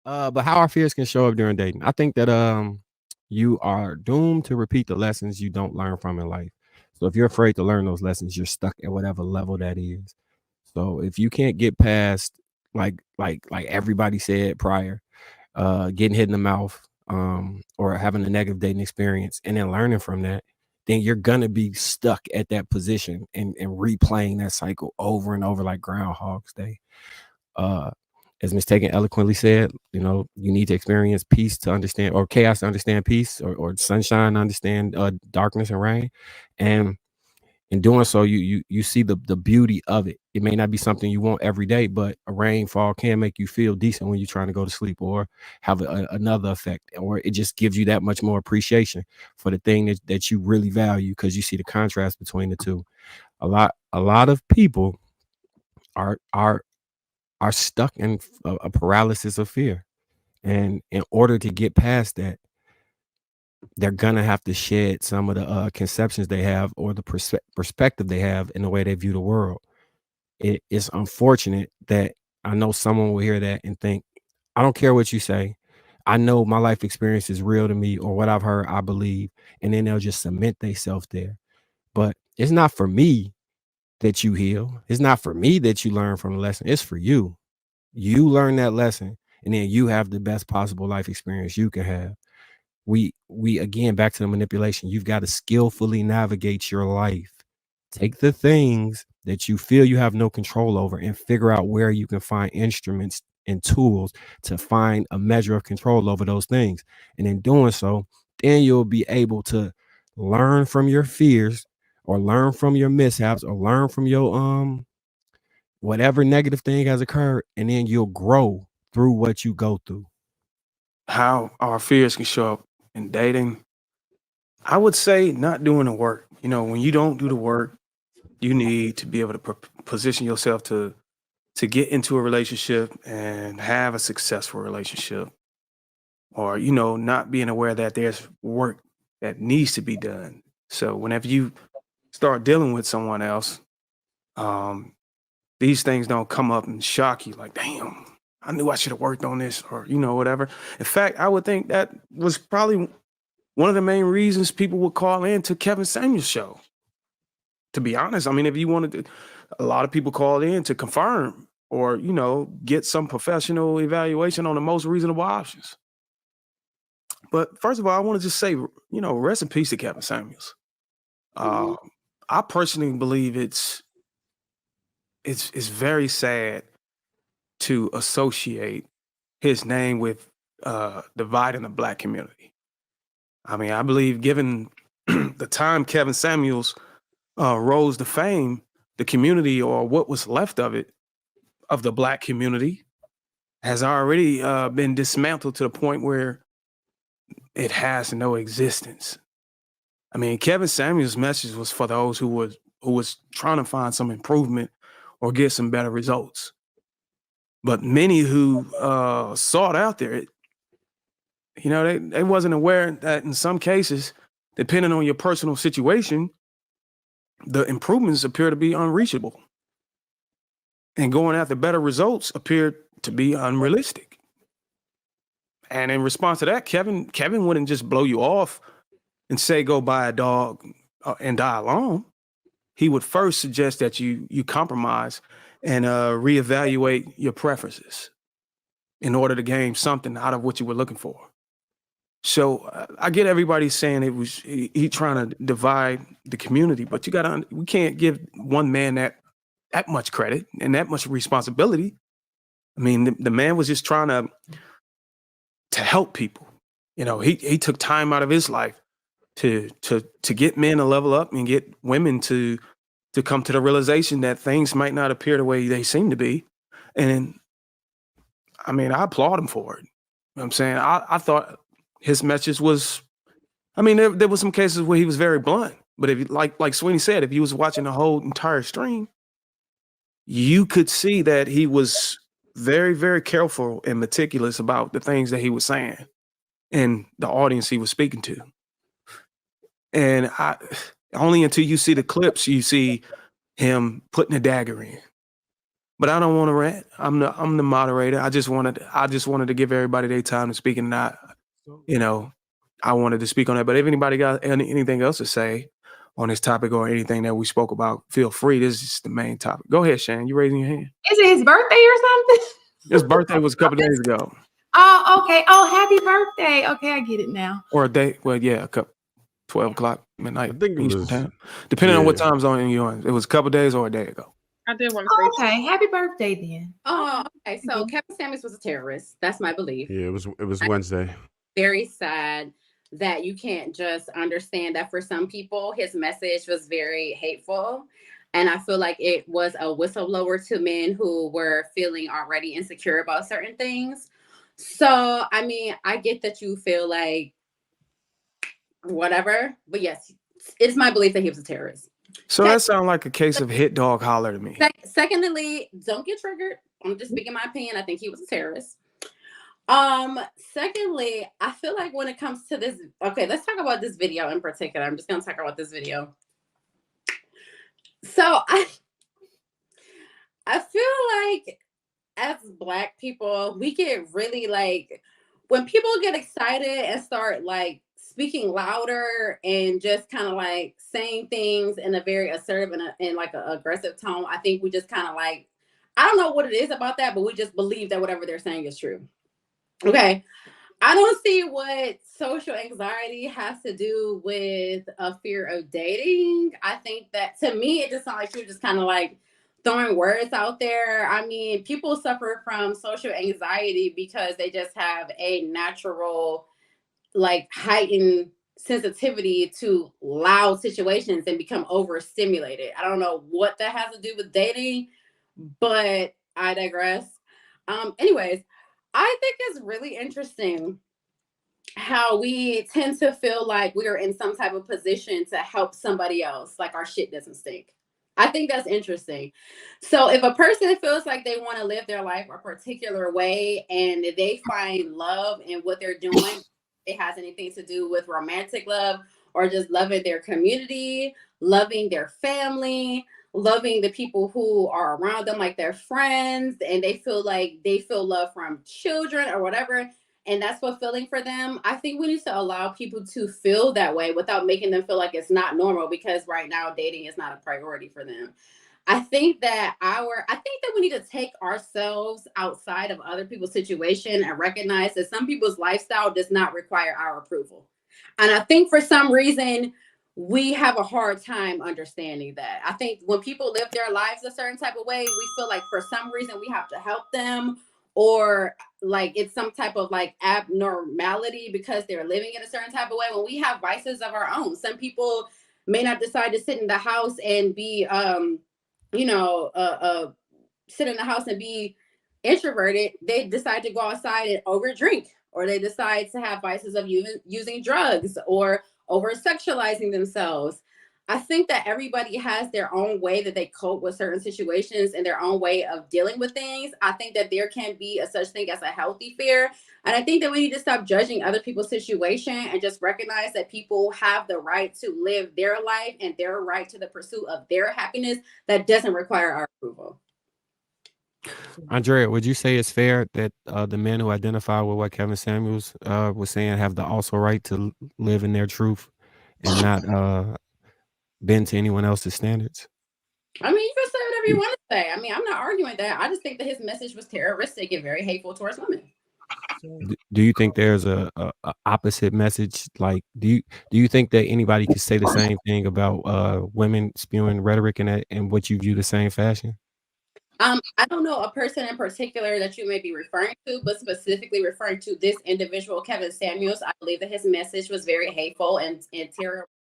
But how our fears can show up during dating. I think that you are doomed to repeat the lessons you don't learn from in life. So if you're afraid to learn those lessons, you're stuck at whatever level that is. So if you can't get past like everybody said prior, getting hit in the mouth, or having a negative dating experience and then learning from that, then you're gonna be stuck at that position and replaying that cycle over and over like Groundhog's Day. Uh, as Mistaken eloquently said, you need to experience peace to understand, or chaos to understand peace, or sunshine to understand darkness and rain. And in doing so, you see the beauty of it. It may not be something you want every day, but a rainfall can make you feel decent when you're trying to go to sleep, or have another effect, or it just gives you that much more appreciation for the thing that you really value, because you see the contrast between the two. A lot of people are are are stuck in a paralysis of fear. And in order to get past that, they're gonna have to shed some of the conceptions they have, or the perspective they have in the way they view the world. It's unfortunate that I know someone will hear that and think, I don't care what you say. I know my life experience is real to me, or what I've heard, I believe. And then they'll just cement themselves there. But it's not for me that you heal. It's not for me that you learn from the lesson. It's for you. You learn that lesson, and then you have the best possible life experience you can have. We again, back to the manipulation. You've got to skillfully navigate your life. Take the things that you feel you have no control over and figure out where you can find instruments and tools to find a measure of control over those things. And in doing so, then you'll be able to learn from your fears, or learn from your mishaps, or learn from your whatever negative thing has occurred, and then you'll grow through what you go through. How our fears can show up in dating. I would say not doing the work. When you don't do the work, you need to be able to position yourself to get into a relationship and have a successful relationship, or not being aware that there's work that needs to be done. So whenever you start dealing with someone else, um, these things don't come up and shock you like, damn, I knew I should have worked on this, or whatever. In fact, I would think that was probably one of the main reasons people would call in to Kevin Samuel's show. To be honest, I mean, if you wanted to, a lot of people called in to confirm, or get some professional evaluation on the most reasonable options. But first of all, I want to just say, rest in peace to Kevin Samuels. Mhm. Uh, I personally believe it's very sad to associate his name with dividing the Black community. I mean, I believe, given the time Kevin Samuels rose to fame, the community, or what was left of it, of the Black community, has already been dismantled to the point where it has no existence. I mean, Kevin Samuels' message was for those who was trying to find some improvement or get some better results. But many who sought out there, they wasn't aware that in some cases, depending on your personal situation, the improvements appear to be unreachable. And going after better results appeared to be unrealistic. And in response to that, Kevin wouldn't just blow you off and say go buy a dog and die alone. He would first suggest that you compromise and reevaluate your preferences in order to gain something out of what you were looking for. So I get everybody saying it was he trying to divide the community, but we can't give one man that much credit and that much responsibility. I mean, the man was just trying to help people. He took time out of his life to get men to level up and get women to come to the realization that things might not appear the way they seem to be. And I mean, I applaud him for it. You know what I'm saying? I thought his message was, I mean, there was some cases where he was very blunt, but if like Sweeney said, if you was watching the whole entire stream, you could see that he was very, very careful and meticulous about the things that he was saying and the audience he was speaking to. And only until you see the clips, you see him putting a dagger in. But I don't want to rant. I'm the moderator. I just wanted to give everybody their time to speak, and not, you know, I wanted to speak on that. But if anybody got anything else to say on this topic or anything that we spoke about, feel free. This is the main topic. Go ahead, Shane. You raising your hand? Is it his birthday or something? His birthday was a couple days ago. Oh, okay. Oh, happy birthday. Okay, I get it now. Or a day. Well, yeah, a couple. 12 o'clock midnight. I think it was time. Depending on what yeah. time zone you're on. It was a couple days or a day ago. I did want to say. Oh, okay, happy birthday then. Oh, okay. So Kevin Samuels was a terrorist. That's my belief. Yeah, it was Wednesday. Very sad that you can't just understand that for some people, his message was very hateful. And I feel like it was a whistleblower to men who were feeling already insecure about certain things. So, I mean, I get that you feel like whatever, but yes, it's my belief that he was a terrorist. So that sounds like a case of hit dog holler to me. Secondly, don't get triggered. I'm just speaking my opinion. I think he was a terrorist. Secondly, I feel like when it comes to this, okay, let's talk about this video in particular. I'm just gonna talk about this video. So I feel like as Black people, we get really like, when people get excited and start like speaking louder and just kind of like saying things in a very assertive and like an aggressive tone, I think we just kind of like, I don't know what it is about that, but we just believe that whatever they're saying is true. Okay. I don't see what social anxiety has to do with a fear of dating. I think that to me, it just sounds like you're just kind of like throwing words out there. I mean, people suffer from social anxiety because they just have a natural, like, heightened sensitivity to loud situations and become overstimulated. I don't know what that has to do with dating, but I digress. Anyways, I think it's really interesting how we tend to feel like we are in some type of position to help somebody else, like our shit doesn't stink. I think that's interesting. So if a person feels like they want to live their life a particular way and they find love in what they're doing, it has anything to do with romantic love or just loving their community, loving their family, loving the people who are around them, like their friends, and they feel like they feel love from children or whatever, and that's fulfilling for them. I think we need to allow people to feel that way without making them feel like it's not normal, because right now dating is not a priority for them. I think that we need to take ourselves outside of other people's situation and recognize that some people's lifestyle does not require our approval. And I think for some reason, we have a hard time understanding that. I think when people live their lives a certain type of way, we feel like for some reason we have to help them, or like it's some type of like abnormality because they're living in a certain type of way, when we have vices of our own. Some people may not decide to sit in the house and be sit in the house and be introverted. They decide to go outside and overdrink, or they decide to have vices of using drugs or over sexualizing themselves. I think that everybody has their own way that they cope with certain situations and their own way of dealing with things. I think that there can be a such thing as a healthy fear. And I think that we need to stop judging other people's situation and just recognize that people have the right to live their life and their right to the pursuit of their happiness that doesn't require our approval. Andrea, would you say it's fair that the men who identify with what Kevin Samuels was saying have the also right to live in their truth and not bend to anyone else's standards? I mean, you can say whatever you want to say. I mean, I'm not arguing that. I just think that his message was terroristic and very hateful towards women. Do you think there's a opposite message? Like, do you think that anybody could say the same thing about women spewing rhetoric in what you view the same fashion? I don't know a person in particular that you may be referring to, but specifically referring to this individual, Kevin Samuels. I believe that his message was very hateful and terror